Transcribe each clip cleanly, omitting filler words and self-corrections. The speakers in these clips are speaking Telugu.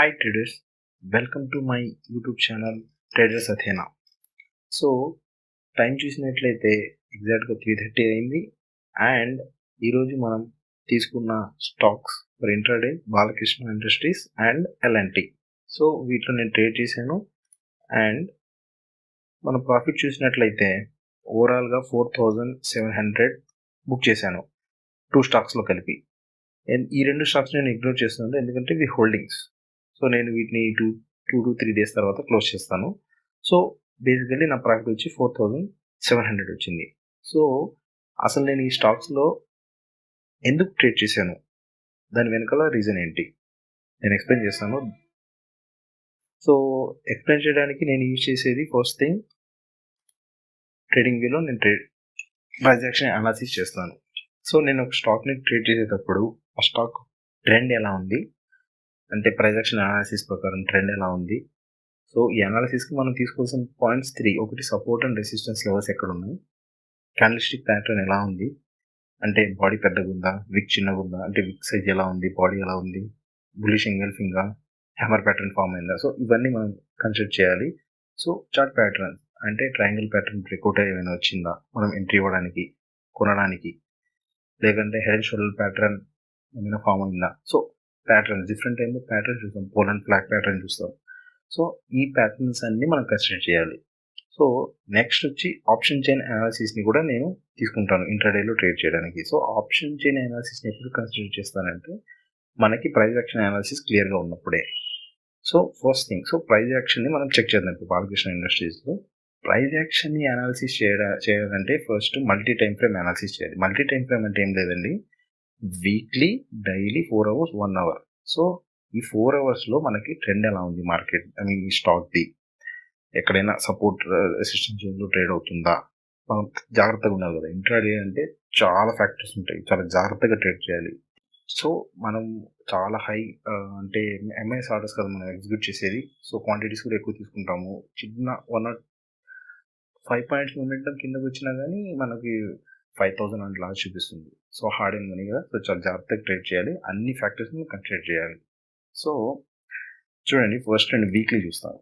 Hi traders, welcome to my YouTube channel Traders Athena. So time చూసినట్లయితే ఎగ్జాక్ట్గా 3:30 అయింది అండ్ ఈరోజు మనం తీసుకున్న stocks for intraday Balakrishna industries and L and T. So వీటిలో నేను ట్రేడ్ చేశాను అండ్ మన ప్రాఫిట్ చూసినట్లయితే ఓవరాల్గా 4,700 బుక్ చేశాను 2 స్టాక్స్లో కలిపి. అండ్ ఈ 2 స్టాక్స్ నేను ఇగ్నోర్ చేస్తున్నాను ఎందుకంటే ఇవి హోల్డింగ్స్. సో నేను వీటిని 2 to 3 డేస్ తర్వాత క్లోజ్ చేస్తాను. సో బేసికల్లీ నా ప్రాఫిట్ వచ్చి 4,700 వచ్చింది. సో అసలు నేను ఈ స్టాక్స్లో ఎందుకు ట్రేడ్ చేశాను, దాని వెనకాల రీజన్ ఏంటి నేను ఎక్స్ప్లెయిన్ చేస్తాను. సో ఎక్స్ప్లెయిన్ చేయడానికి నేను యూజ్ చేసేది ఫస్ట్ థింగ్ ట్రేడింగ్ వ్యూలో నేను ట్రాన్సాక్షన్ అనాలిసిస్ చేస్తాను. సో నేను ఒక స్టాక్ని ట్రేడ్ చేసేటప్పుడు ఆ స్టాక్ ట్రెండ్ ఎలా ఉంది అంటే ప్రైస్ యాక్షన్ అనాలిసిస్ ప్రకారం ట్రెండ్ ఎలా ఉంది. సో ఈ అనాలిసిస్కి మనం తీసుకోవాల్సిన పాయింట్స్ 3. ఒకటి సపోర్ట్ అండ్ రెసిస్టెన్స్ లెవెల్స్ ఎక్కడ ఉన్నాయి, క్యాండిల్స్టిక్ ప్యాటర్న్ ఎలా ఉంది అంటే బాడీ పెద్దగా ఉందా, విక్ చిన్నగా ఉందా అంటే విక్ సైజ్ ఎలా ఉంది, బాడీ ఎలా ఉంది, బులిష్ ఎంగల్ఫింగా, హ్యామర్ ప్యాటర్న్ ఫామ్ అయిందా. సో ఇవన్నీ మనం కన్సిడర్ చేయాలి. సో చార్ట్ ప్యాటర్న్ అంటే ట్రయాంగిల్ ప్యాటర్న్ బ్రేక్అవుట్ ఏమైనా వచ్చిందా మనం ఎంట్రీ ఇవ్వడానికి, కొనడానికి, లేదంటే హెడ్ అండ్ షోల్డర్ ప్యాటర్న్ ఏమైనా ఫామ్ అయిందా. సో ప్యాటర్న్స్ డిఫరెంట్ టైంలో ప్యాటర్న్ చూస్తాం, పోల్ అండ్ ఫ్లాగ్ ప్యాటర్న్ చూస్తాం. సో ఈ ప్యాటర్న్స్ అన్ని మనం కన్సిడర్ చేయాలి. సో నెక్స్ట్ వచ్చి ఆప్షన్ చైన్ అనాలిసిస్ని కూడా నేను తీసుకుంటాను ఇంట్రాడేలో ట్రేడ్ చేయడానికి. సో ఆప్షన్ చైన్ అనాలిసిస్ని ఎప్పుడు కన్సిడర్ చేస్తానంటే మనకి ప్రైస్ యాక్షన్ అనాలిసిస్ క్లియర్గా ఉన్నప్పుడే. So first thing, so price యాక్షన్ని మనం చెక్ చేద్దాం. ఇప్పుడు బాలకృష్ణ ఇండస్ట్రీస్లో ప్రైస్ యాక్షన్ని అనాలిసిస్ చేయాలంటే first multi time frame analysis చేయాలి. మల్టీ టైం ఫ్రేమ్ అంటే ఏం లేదండి, weekly, daily, 4 hours, 1 hour. So ఈ 4 hours మనకి ట్రెండ్ ఎలా ఉంది మార్కెట్, ఐ మీన్ ఈ స్టాక్ది ఎక్కడైనా సపోర్ట్ రెసిస్టెన్స్ జోన్లో ట్రేడ్ అవుతుందా, మనం జాగ్రత్తగా ఉండాలి కదా. ఇంట్రాడే అంటే చాలా ఫ్యాక్టర్స్ ఉంటాయి, చాలా జాగ్రత్తగా ట్రేడ్ చేయాలి. సో మనం చాలా హై అంటే ఎంఐఎస్ ఆర్డర్స్ కదా మనం ఎగ్జిక్యూట్ చేసేది. సో క్వాంటిటీస్ కూడా ఎక్కువ తీసుకుంటాము. చిన్న 1 or 5 points మూమెంటం కిందకి వచ్చినా కానీ మనకి 5,000 అండ్ లాస్ చూపిస్తుంది. సో హార్డ్ అండ్ మనీ కదా. సో చాలా జాగ్రత్తగా ట్రేడ్ చేయాలి, అన్ని ఫ్యాక్టర్స్ని కన్సిడర్ చేయాలి. సో చూడండి, ఫస్ట్ నేను వీక్లీ చూస్తాను.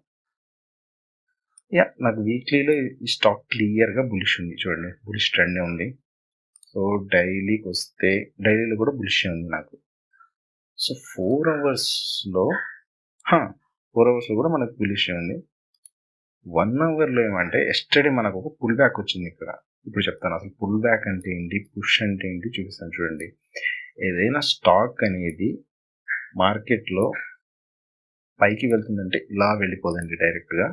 నాకు వీక్లీలో ఈ స్టాక్ క్లియర్గా బులిష్ ఉంది. చూడండి, బులిష్ ట్రెండ్ ఉంది. సో డైలీకి వస్తే డైలీలో కూడా బులిష్ ఉంది నాకు. సో 4 hours కూడా మనకు బులిష్ ఉంది. 1 hourలో ఏమంటే ఎస్టర్డే మనకు ఒక పుల్ బ్యాక్ వచ్చింది. ఇక్కడ ఇప్పుడు చెప్తాను అసలు పుల్ బ్యాక్ అంటే ఏంటి, పుష్ అంటే ఏంటి చూపిస్తాను. చూడండి, ఏదైనా స్టాక్ అనేది మార్కెట్లో పైకి వెళ్తుందంటే ఇలా వెళ్ళిపోదండి డైరెక్ట్గా.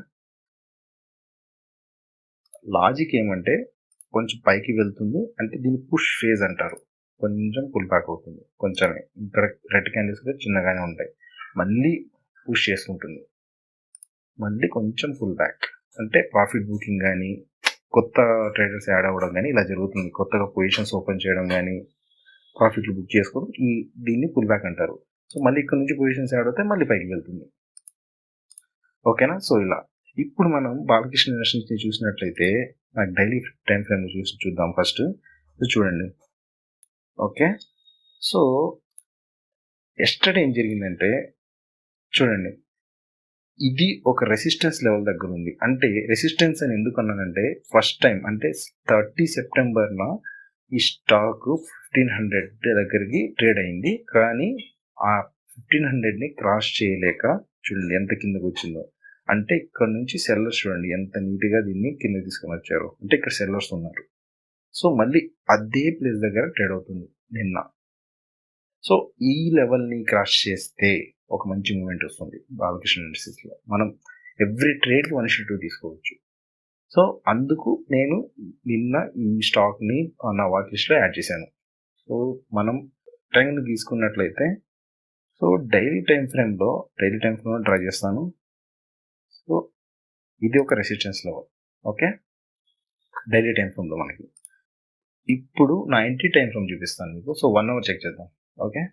లాజిక్ ఏమంటే కొంచెం పైకి వెళ్తుంది అంటే దీన్ని పుష్ ఫేజ్ అంటారు, కొంచెం పుల్ బ్యాక్ అవుతుంది, కొంచెమే. ఇక్కడ రెడ్ క్యాండిల్స్ కూడా చిన్నగానే ఉంటాయి, మళ్ళీ పుష్ చేసుకుంటుంది, మళ్ళీ కొంచెం పుల్ బ్యాక్. అంటే ప్రాఫిట్ బుకింగ్ కానీ కొత్త ట్రేడర్స్ యాడ్ అవ్వడం కానీ ఇలా జరుగుతుంది. కొత్తగా పొజిషన్స్ ఓపెన్ చేయడం కానీ ప్రాఫిట్లు బుక్ చేసుకోవడం, దీన్ని పుల్ బ్యాక్ అంటారు. సో మళ్ళీ ఇక్కడ నుంచి పొజిషన్స్ యాడ్ అవుతాయి, మళ్ళీ పైకి వెళ్తుంది. ఓకేనా. సో ఇలా ఇప్పుడు మనం బాలకృష్ణ ఇండస్ట్రీస్ని చూసినట్లయితే నాకు డైలీ టైం ఫ్రేమ్ చూద్దాం ఫస్ట్. చూడండి, ఓకే. సో ఎస్టర్డే ఏం జరిగిందంటే చూడండి, ఇది ఒక రెసిస్టెన్స్ లెవెల్ దగ్గర ఉంది. అంటే రెసిస్టెన్స్ అని ఎందుకు అన్నానంటే ఫస్ట్ టైం అంటే 30 సెప్టెంబర్న ఈ స్టాక్ 1,500 దగ్గరికి ట్రేడ్ అయింది. కానీ ఆ 1,500ని క్రాస్ చేయలేక చూడండి ఎంత కిందకు వచ్చిందో. అంటే ఇక్కడ నుంచి సెల్లర్స్ చూడండి ఎంత నీట్గా దీన్ని కింద తీసుకొని వచ్చారు. అంటే ఇక్కడ సెల్లర్స్ ఉన్నారు. సో మళ్ళీ అదే ప్లేస్ దగ్గర ట్రేడ్ అవుతుంది నిన్న. సో ఈ లెవెల్ని క్రాస్ చేస్తే ఒక మంచి మూమెంట్ వస్తుంది బాలకృష్ణ ఇండస్ట్రీస్లో. మనం ఎవ్రీ ట్రేడ్కి 1:2 తీసుకోవచ్చు. సో అందుకు నేను నిన్న ఈ స్టాక్ని నా వాచ్ లిస్ట్లో యాడ్ చేశాను. సో మనం ట్రెండ్ తీసుకున్నట్లయితే సో డైలీ టైం ఫ్రేమ్లో డ్రా చేస్తాను. సో ఇది ఒక resistance level, okay. Daily time ఫ్రేమ్లో మనకి ఇప్పుడు 90 టైం ఫ్రేమ్ చూపిస్తాను మీకు. సో 1 hour చెక్ చేద్దాం, ఓకే.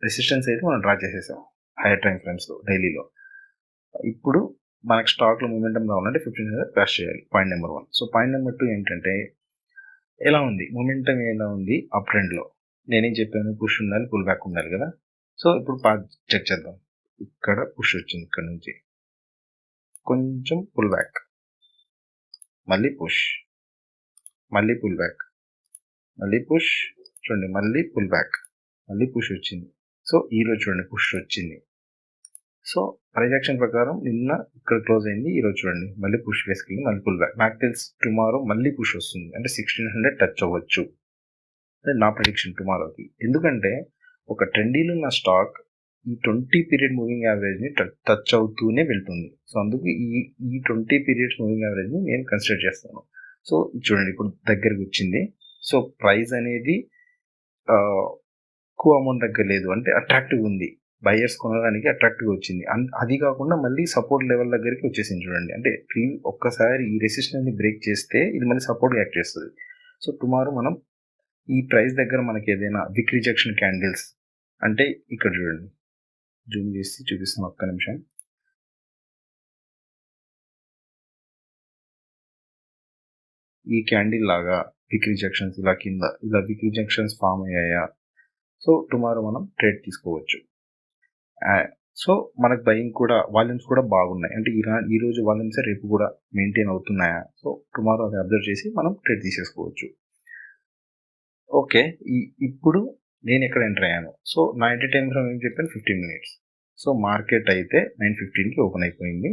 రెసిస్టెన్స్ అయితే మనం డ్రా చేసేసాం హైయర్ టైం ఫ్రేమ్స్లో డైలీలో. ఇప్పుడు మనకు స్టాక్లో మూమెంటం కావాలంటే 1,500 క్రాస్ చేయాలి, point number 1. So point number 2 ఏంటంటే ఎలా ఉంది మూమెంటం, ఎలా ఉంది అప్ ట్రెండ్లో. నేనేం చెప్పాను, పుష్ ఉండాలి, పుల్ బ్యాక్ ఉండాలి కదా. సో ఇప్పుడు చెక్ చేద్దాం. ఇక్కడ పుష్ వచ్చింది, ఇక్కడ నుంచి కొంచెం పుల్ బ్యాక్, మళ్ళీ పుష్, మళ్ళీ పుల్ బ్యాక్, మళ్ళీ పుష్, చూడండి మళ్ళీ పుల్ బ్యాక్, మళ్ళీ పుష్ వచ్చింది. సో ఈరోజు చూడండి పుష్ వచ్చింది. సో ప్రొజెక్షన్ ప్రకారం నిన్న ఇక్కడ క్లోజ్ అయింది, ఈరోజు చూడండి మళ్ళీ పుష్ వేసుకెళ్ళి మళ్ళీ పుల్ బ్యాక్. నాకు తెలిసి టుమారో మళ్ళీ పుష్ వస్తుంది, అంటే 1600 టచ్ అవ్వచ్చు, నా ప్రిడిక్షన్ టుమారోకి. ఎందుకంటే ఒక ట్రెండీలో ఉన్న స్టాక్ ఈ 20 పీరియడ్ మూవింగ్ యావరేజ్ని టచ్ అవుతూనే వెళ్తుంది. సో అందుకు ఈ 20 పీరియడ్స్ మూవింగ్ యావరేజ్ని నేను కన్సిడర్ చేస్తాను. సో చూడండి ఇప్పుడు దగ్గరకు వచ్చింది. సో ప్రైస్ అనేది ఎక్కువ అమౌంట్ దగ్గర లేదు, అంటే అట్రాక్టివ్ ఉంది, బయర్స్ కొనడానికి అట్రాక్టివ్ వచ్చింది. అది కాకుండా మళ్ళీ సపోర్ట్ లెవెల్ దగ్గరికి వచ్చేసింది చూడండి. అంటే ఒక్కసారి ఈ రెసిస్టెన్స్ ని బ్రేక్ చేస్తే ఇది మళ్ళీ సపోర్ట్ యాక్ట్ చేస్తుంది. సో టుమారో మనం ఈ ప్రైస్ దగ్గర మనకి ఏదైనా విక్ రిజెక్షన్ క్యాండిల్స్, అంటే ఇక్కడ చూడండి జూమ్ చేసి చూపిస్తాను ఒక్క నిమిషం. ఈ క్యాండిల్ లాగా విక్ రిజెక్షన్స్ ఇలా కింద ఇలా విక్ రిజెక్షన్స్ ఫామ్ అయ్యాయా, సో టుమారో మనం ట్రేడ్ తీసుకోవచ్చు. సో మనకు బయింగ్ కూడా వాల్యూమ్స్ కూడా బాగున్నాయి, అంటే ఈ రోజు వాల్యూమ్స్ రేపు కూడా మెయింటైన్ అవుతున్నాయా, సో టుమారో అది అబ్జర్వ్ చేసి మనం ట్రేడ్ తీసేసుకోవచ్చు. ఓకే, ఇప్పుడు నేను ఎక్కడ ఎంటర్ అయ్యాను. సో నా ఎంట్రీ టైం ఫ్రేమ్ ఏం చెప్పాను, 15 మినిట్స్. సో మార్కెట్ అయితే 9:15కి ఓపెన్ అయిపోయింది,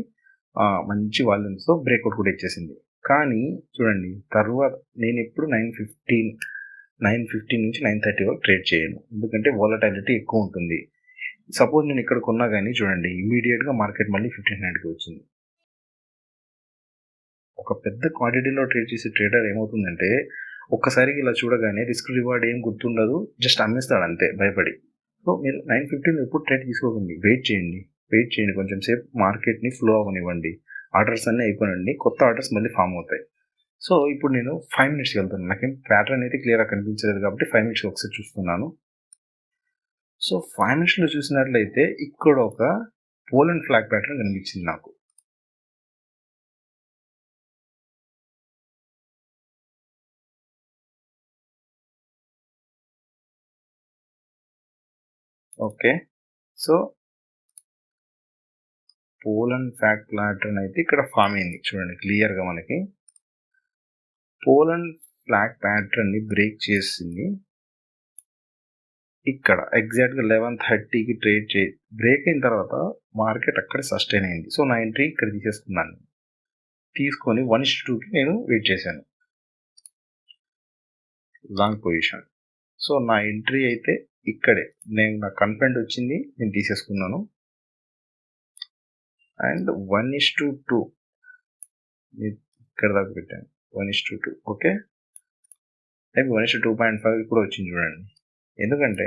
మంచి వాల్యూమ్స్తో బ్రేక్అవుట్ కూడా ఇచ్చేసింది. కానీ చూడండి తర్వాత నేను ఎప్పుడు 9:15 నుంచి 9:30 వరకు ట్రేడ్ చేయను, ఎందుకంటే వాలటాలిటీ ఎక్కువ ఉంటుంది. సపోజ్ నేను ఇక్కడ కొన్నా కానీ చూడండి ఇమీడియట్గా మార్కెట్ మళ్ళీ 1500కి వచ్చింది. ఒక పెద్ద క్వాంటిటీలో ట్రేడ్ చేసే ట్రేడర్ ఏమవుతుందంటే ఒక్కసారికి ఇలా చూడగానే రిస్క్ రివార్డ్ ఏం గుర్తుండదు, జస్ట్ అమ్మేస్తాడు అంతే భయపడి. సో మీరు 9:15 ఎప్పుడు ట్రేడ్ తీసుకోకండి, వెయిట్ చేయండి కొంచెం సేపు, మార్కెట్ని ఫ్లో అవ్వనివ్వండి, ఆర్డర్స్ అన్నీ అయిపోయినండి, కొత్త ఆర్డర్స్ మళ్ళీ ఫామ్ అవుతాయి. సో ఇప్పుడు నేను 5 మినిట్స్కి వెళ్తాను, నాకేం ప్యాటర్న్ అయితే క్లియర్గా కనిపించలేదు కాబట్టి 5 మినిట్స్కి ఒకసారి చూస్తున్నాను. సో 5 మినిట్స్లో చూసినట్లయితే ఇక్కడ ఒక పోలెండ్ ఫ్లాగ్ ప్యాటర్న్ కనిపించింది నాకు. Okay, so Poland flag pattern అయితే ఇక్కడ ఫామ్ అయింది చూడండి క్లియర్గా మనకి. పోలెండ్ ఫ్లాగ్ ప్యాటర్న్ ని బ్రేక్ చేసింది ఇక్కడ ఎగ్జాక్ట్గా 11:30కి ట్రేడ్ బ్రేక్ అయిన తర్వాత మార్కెట్ అక్కడ సస్టైన్ అయింది. సో నా ఎంట్రీ ఇక్కడ తీసేసుకున్నాను, తీసుకొని 1:2కి నేను వెయిట్ చేశాను లాంగ్ పొజిషన్. సో నా ఎంట్రీ అయితే ఇక్కడే, నాకు కన్ఫెంట్ వచ్చింది, నేను తీసేసుకున్నాను. అండ్ 1:2 ఇక్కడ దాకా పెట్టాను, 1:2. ఓకే, అయితే 1:2.5 కూడా వచ్చింది చూడండి. ఎందుకంటే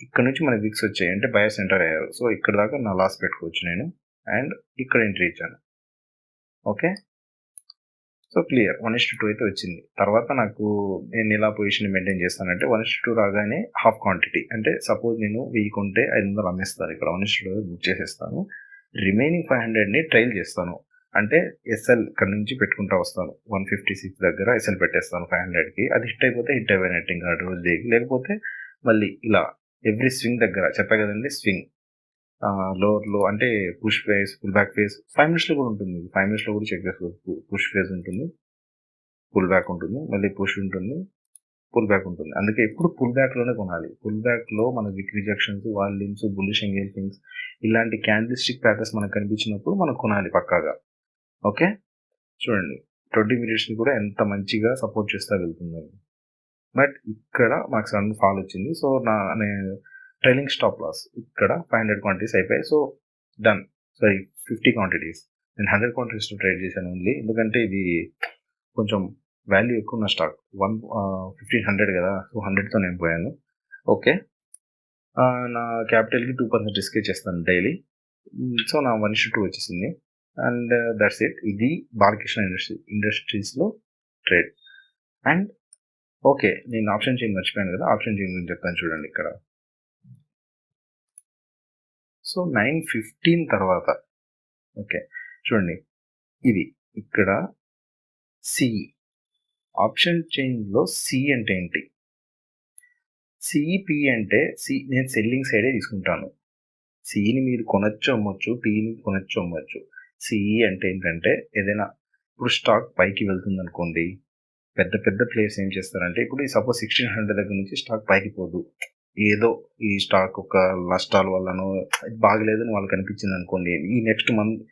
ఇక్కడ నుంచి మన విక్స్ వచ్చాయి, అంటే బయర్స్ ఎంటర్ అయ్యారు. సో ఇక్కడ దాకా నా లాస్ పెట్టుకోవచ్చు నేను, అండ్ ఇక్కడ ఎంట్రీ ఇచ్చాను. ఓకే, సో క్లియర్ 1:2 అయితే వచ్చింది. తర్వాత నాకు నేను ఇలా పొజిషన్ మెయింటైన్ చేస్తానంటే 1:2 రాగానే హాఫ్ క్వాంటిటీ, అంటే సపోజ్ నేను 1000 కొంటే 500 అమ్మేస్తాను, ఇక్కడ 1:2 బుక్ చేసేస్తాను. రిమైనింగ్ 500ని ట్రైల్ చేస్తాను, అంటే ఎస్ఎల్ ఇక్కడ నుంచి పెట్టుకుంటా వస్తాను. 156 దగ్గర ఎస్ఎల్ పెట్టేస్తాను 500కి. అది హిట్ అయిపోతే హిట్ అయిపోయినట్టు ఇంకా రోజు డేకి, లేకపోతే మళ్ళీ ఇలా ఎవ్రీ స్వింగ్ దగ్గర చెప్పా కదండి, స్వింగ్ లోవర్ లో అంటే push phase, pull back phase 5 మినిట్స్లో కూడా ఉంటుంది, 5 మినిట్స్లో కూడా చెక్ చేసుకోవచ్చు. పుష్ ఫేస్ ఉంటుంది, పుల్ బ్యాక్ ఉంటుంది, మళ్ళీ పుష్ ఉంటుంది, పుల్ బ్యాక్ ఉంటుంది. అందుకే ఎప్పుడు పుల్ బ్యాక్లోనే కొనాలి. పుల్ బ్యాక్లో మన విక్ రిజెక్షన్స్, వాల్యూమ్స్, బుల్లిష్ ఎంగేజ్మెంట్స్ ఇలాంటి క్యాండిల్స్టిక్ ప్యాటర్న్స్ మనకు కనిపించినప్పుడు మనం కొనాలి పక్కాగా. ఓకే, చూడండి 20 మినిట్స్ని కూడా ఎంత మంచిగా సపోర్ట్ చేస్తా వెళ్తుంది. బట్ ఇక్కడ మాకు సడన్ ఫాల్ వచ్చింది. సో నేను ట్రైలింగ్ స్టాప్ లాస్ ఇక్కడ 500 క్వాంటిటీస్ అయిపోయాయి. So done, sorry 50 quantities. నేను 100 క్వాంటిటీస్లో ట్రేడ్ చేశాను ఓన్లీ, ఎందుకంటే ఇది కొంచెం వాల్యూ ఎక్కువ ఉన్న స్టాక్, 1500 కదా, సో 100తో నేను పోయాను. ఓకే, నా క్యాపిటల్కి 2% రిస్క్ చేస్తాను డైలీ. సో నా 1:2 వచ్చేసింది. And that's it. ఇది బాలకృష్ణ ఇండస్ట్రీస్లో ట్రేడ్. అండ్ ఓకే, నేను ఆప్షన్ చైన్ మర్చిపోయాను కదా, ఆప్షన్ చైన్ గురించి చెప్తాను చూడండి ఇక్కడ. సో 9:15 తర్వాత ఓకే చూడండి, ఇది ఇక్కడ సి ఆప్షన్ చైన్లో సి అంటే ఏంటి, సిపి అంటే నేను సెల్లింగ్ సైడే తీసుకుంటాను. సిఈని మీరు కొనొచ్చు అమ్మొచ్చు, పీని కొనొచ్చు అమ్మొచ్చు. సిఈ అంటే ఏంటంటే ఏదైనా ఇప్పుడు స్టాక్ పైకి వెళ్తుంది అనుకోండి, పెద్ద పెద్ద ప్లేయర్స్ ఏం చేస్తారంటే ఇప్పుడు సపోజ్ 1600 దగ్గర నుంచి స్టాక్ పైకి పోదు, ఏదో ఈ స్టాక్ ఒక నష్టాల వల్లనో బాగలేదని వాళ్ళకి అనిపించింది అనుకోండి, ఈ నెక్స్ట్ మంత్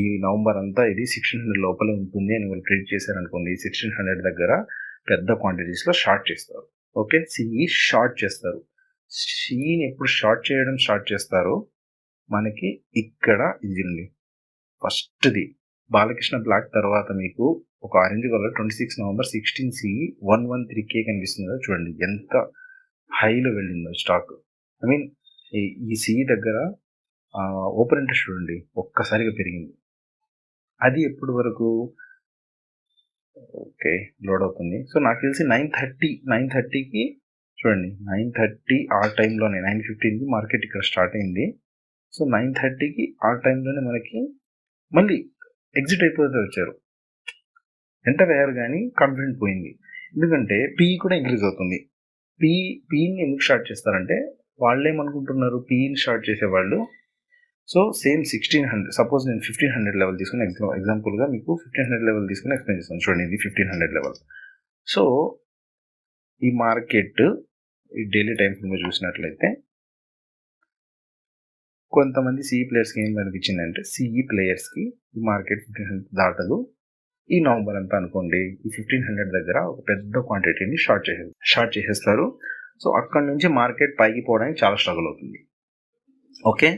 ఈ నవంబర్ అంతా ఇది 1600 లోపలే ఉంటుంది అని వాళ్ళు ట్రేడ్ చేశారనుకోండి, 1600 దగ్గర పెద్ద క్వాంటిటీస్లో షార్ట్ చేస్తారు. ఓకే, సిఈ షార్ట్ చేస్తారు. సిఈని ఎప్పుడు షార్ట్ చేయడం స్టార్ట్ చేస్తారో మనకి ఇక్కడ ఇది ఉంది ఫస్ట్ది బాలకృష్ణ బ్లాక్ తర్వాత మీకు ఒక orange colour 26 November 16 CE 113K కనిపిస్తుందో చూడండి, ఎంత హైలో వెళ్ళిందో స్టాక్. ఐ మీన్ ఈ సిఈ దగ్గర ఓపెన్ ఇంట్రెస్ట్ చూడండి ఒక్కసారిగా పెరిగింది. అది ఎప్పటి వరకు ఓకే లోడ్ అవుతుంది. సో నాకు తెలిసి 9:30కి చూడండి, 9:30 ఆ టైంలోనే 9:15కి మార్కెట్ ఇక్కడ స్టార్ట్ అయింది. సో 9:30కి ఆ టైంలోనే మనకి మళ్ళీ ఎగ్జిట్ అయిపోతే వచ్చారు. ఎంటర్ అయ్యారు కానీ కాన్ఫిడెంట్ పోయింది. ఎందుకంటే పీఈ కూడా ఇంక్రీజ్ అవుతుంది. పీఈని ఎందుకు స్టార్ట్ చేస్తారంటే వాళ్ళు ఏమనుకుంటున్నారు, పీఈని స్టార్ట్ చేసేవాళ్ళు సో సేమ్ 1600 సపోజ్ నేను 1500 లెవెల్ తీసుకుని ఎగ్జాంపుల్గా మీకు 1500 లెవెల్ తీసుకుని ఎక్స్ప్లెయిన్ చేస్తాను. చూడండి, ఇది 1500 లెవెల్. సో ఈ మార్కెట్ ఈ డైలీ టైం ఫ్రేమ్లో చూసినట్లయితే కొంతమంది సిఈ ప్లేయర్స్కి ఏం కనిపించిందంటే, సిఈ ప్లేయర్స్కి ఈ మార్కెట్ 1500 దాటదు ఈ నవంబర్ అంతా అనుకోండి, ఈ 1500 దగ్గర ఒక పెద్ద క్వాంటిటీని షార్ట్ చేసేస్తారు. సో అక్కడ నుంచి మార్కెట్ పైకి పోవడానికి చాలా స్ట్రగుల్ అవుతుంది. ఓకే,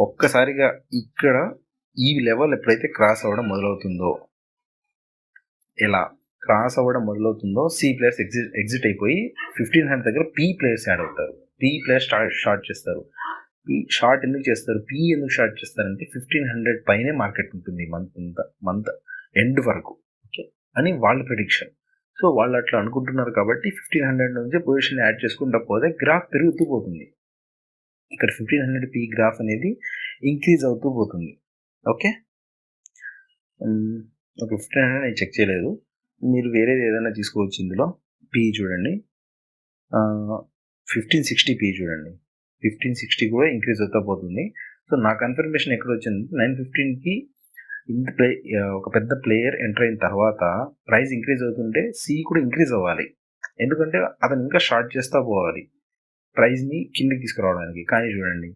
ఒక్కసారిగా ఇక్కడ ఈ లెవెల్ ఎప్పుడైతే క్రాస్ అవ్వడం మొదలవుతుందో, ఎలా క్రాస్ అవ్వడం మొదలవుతుందో సి ప్లేయర్స్ ఎగ్జిట్ అయిపోయి 1500 దగ్గర పీ ప్లేయర్స్ యాడ్ అవుతారు. పీ ప్లేయర్స్ షార్ట్ చేస్తారు. షార్ట్ ఎందుకు చేస్తారు, పీ ఎందుకు షార్ట్ చేస్తారంటే 1500 పైనే మార్కెట్ ఉంటుంది మంత్ ఎండ్ వరకు, ఓకే అని వాళ్ళ ప్రిడిక్షన్. సో వాళ్ళు అట్లా అనుకుంటున్నారు కాబట్టి 1500 నుంచి పొజిషన్ యాడ్ చేసుకుంటూ పోతే గ్రాఫ్ పెరుగుతూ పోతుంది. ఇక్కడ 1500 పీ గ్రాఫ్ అనేది ఇంక్రీజ్ అవుతూ పోతుంది. ఓకే, 1500 నేను చెక్ చేయలేదు, మీరు వేరేది ఏదైనా తీసుకోవచ్చు. ఇందులో పీ చూడండి, 1560 పీ చూడండి, 1560 కూడా ఇంక్రీజ్ అవుతా పోతుంది. సో నా కన్ఫర్మేషన్ ఎక్కడ వచ్చింది, 915కి ఒక పెద్ద ప్లేయర్ ఎంటర్ అయిన తర్వాత ప్రైస్ ఇంక్రీజ్ అవుతుంటే సి కూడా ఇంక్రీజ్ అవ్వాలి, ఎందుకంటే అతను ఇంకా షార్ట్ చేస్తూ పోవాలి ప్రైస్ని కిందకి తీసుకురావడానికి. కానీ చూడండి,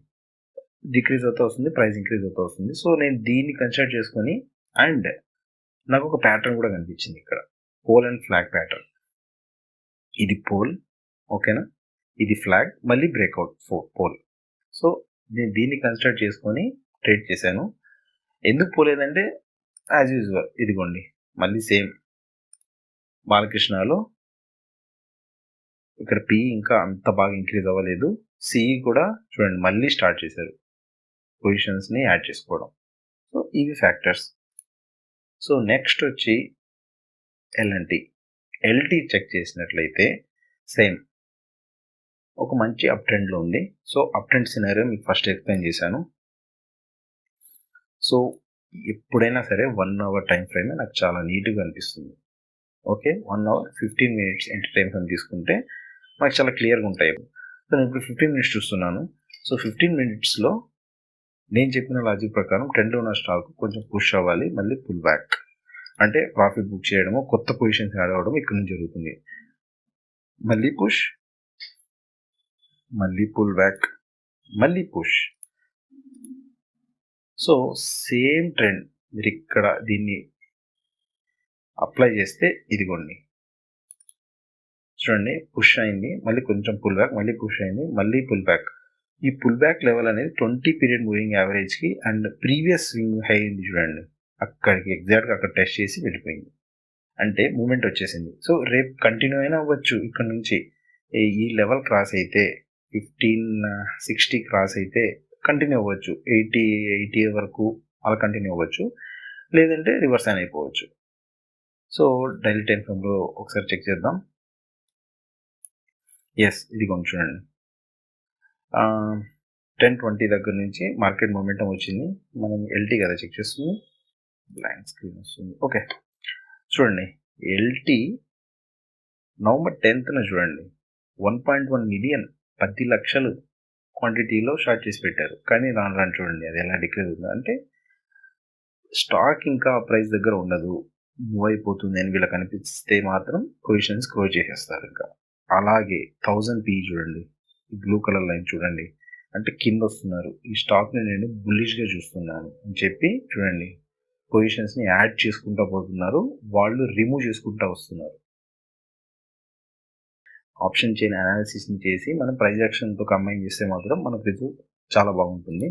డిక్రీజ్ అవుతూ వస్తుంది, ప్రైస్ ఇంక్రీజ్ అవుతూ వస్తుంది. సో నేను దీన్ని కన్సిడర్ చేసుకొని, అండ్ నాకు ఒక ప్యాటర్న్ కూడా కనిపించింది ఇక్కడ, పోల్ అండ్ ఫ్లాగ్ ప్యాటర్న్. ఇది పోల్, ఓకేనా, ఇది ఫ్లాగ్, మళ్ళీ బ్రేక్అవుట్ పోల్. సో నేను దీన్ని కన్సిడర్ చేసుకొని ట్రేడ్ చేశాను. ఎందుకు పోలేదంటే యాజ్ యూజువల్ ఇదిగోండి, మళ్ళీ సేమ్ బాలకృష్ణలో ఇక్కడ పి ఇంకా అంత బాగా ఇంక్రీజ్ అవ్వలేదు, సిఈ కూడా చూడండి మళ్ళీ స్టార్ట్ చేశారు పొజిషన్స్ని యాడ్ చేసుకోవడం. సో ఇవి ఫ్యాక్టర్స్. సో నెక్స్ట్ వచ్చి ఎల్టీ చెక్ చేసినట్లయితే సేమ్ ఒక మంచి అప్ ట్రెండ్లో ఉంది. సో అప్ ట్రెండ్ సినారియో మీకు ఫస్ట్ ఎక్స్ప్లెయిన్ చేశాను. సో ఎప్పుడైనా సరే 1 అవర్ టైం ఫ్రేమ్ నాకు చాలా నీట్గా అనిపిస్తుంది. Okay, 1 hour 15 minutes enter time frame తీసుకుంటే నాకు చాలా క్లియర్గా ఉంటాయి. సో నేను ఇప్పుడు 15 మినిట్స్ చూస్తున్నాను. సో 15 మినిట్స్లో నేను చెప్పిన లాజిక్ ప్రకారం ట్రెండ్లో ఉన్న స్టాక్ కొంచెం పుష్ అవ్వాలి, మళ్ళీ పుల్ బ్యాక్ అంటే ప్రాఫిట్ బుక్ చేయడము, కొత్త పొజిషన్స్ యాడ్ అవ్వడం ఇక్కడ నుంచి జరుగుతుంది. మళ్ళీ పుష్, మళ్ళీ పుల్ బ్యాక్, మళ్ళీ పుష్. సో సేమ్ ట్రెండ్ మీరు ఇక్కడ దీన్ని అప్లై చేస్తే ఇదిగోండి చూడండి, పుష్ అయింది, మళ్ళీ కొంచెం పుల్ బ్యాక్, మళ్ళీ పుష్ అయింది, మళ్ళీ పుల్ బ్యాక్. ఈ పుల్ బ్యాక్ లెవెల్ అనేది 20 పీరియడ్ మూవింగ్ యావరేజ్కి అండ్ ప్రీవియస్ స్వింగ్ హై ఉంది చూడండి, అక్కడికి ఎగ్జాక్ట్గా అక్కడ టెస్ట్ చేసి వెళ్ళిపోయింది, అంటే మూమెంట్ వచ్చేసింది. సో రేపు కంటిన్యూ అయినా అవ్వచ్చు, ఇక్కడ నుంచి ఈ లెవెల్ క్రాస్ అయితే 1560 క్రాస్ అయితే కంటిన్యూ అవ్వచ్చు, 80 వరకు అలా కంటిన్యూ అవ్వచ్చు, లేదంటే రివర్స్ అయిపోవచ్చు. సో డైలీ టైం ఫ్రేమ్లో ఒకసారి చెక్ చేద్దాం. ఎస్, ఇది కొంచెం చూడండి, 10:20 దగ్గర నుంచి మార్కెట్ మొమెంటం వచ్చింది. మనం ఎల్టీ కదా చెక్ చేస్తుంది, బ్లాంక్ స్క్రీన్ వస్తుంది. ఓకే చూడండి, ఎల్టీ నవంబర్ 10th చూడండి 1.1 మిలియన్ 10 లక్షలు క్వాంటిటీలో షార్ట్ చేసి పెట్టారు. కానీ రాను రాను చూడండి అది ఎలా డిక్రీజ్ అవుతుంది అంటే స్టాక్ ఇంకా ప్రైస్ దగ్గర ఉండదు, మూవ్ అయిపోతుంది అని వీళ్ళకి అనిపిస్తే మాత్రం పొజిషన్స్ క్లోజ్ చేసేస్తారు. ఇంకా అలాగే 1000 PE చూడండి, ఈ బ్లూ కలర్ లైన్ చూడండి, అంటే కింద వస్తున్నారు. ఈ స్టాక్ని నేను బుల్లిష్గా చూస్తున్నాను అని చెప్పి చూడండి పొజిషన్స్ని యాడ్ చేసుకుంటూ పోతున్నారు, వాళ్ళు రిమూవ్ చేసుకుంటూ వస్తున్నారు. ఆప్షన్ చైన్ అనాలిసిస్ని చేసి మనం ప్రైస్ యాక్షన్తో కంబైన్ చేస్తే మాత్రం మనకు రిజల్ట్ చాలా బాగుంటుంది.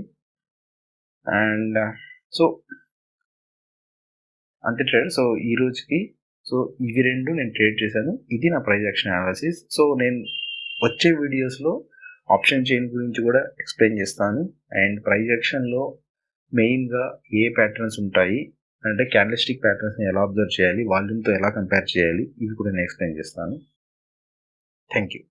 అండ్ సో అంతే ట్రేడర్. సో ఈ రోజుకి ఇవి రెండు నేను ట్రేడ్ చేశాను. ఇది నా ప్రైస్ యాక్షన్ అనాలిసిస్. సో నేను వచ్చే వీడియోస్లో ఆప్షన్ చైన్ గురించి కూడా ఎక్స్ప్లెయిన్ చేస్తాను. అండ్ ప్రైస్ యాక్షన్లో మెయిన్గా ఏ ప్యాటర్న్స్ ఉంటాయి అంటే క్యాండిల్స్టిక్ ప్యాటర్న్స్ని ఎలా అబ్జర్వ్ చేయాలి, వాల్యూమ్తో ఎలా కంపేర్ చేయాలి, ఇవి కూడా నేను ఎక్స్ప్లెయిన్ చేస్తాను. Thank you.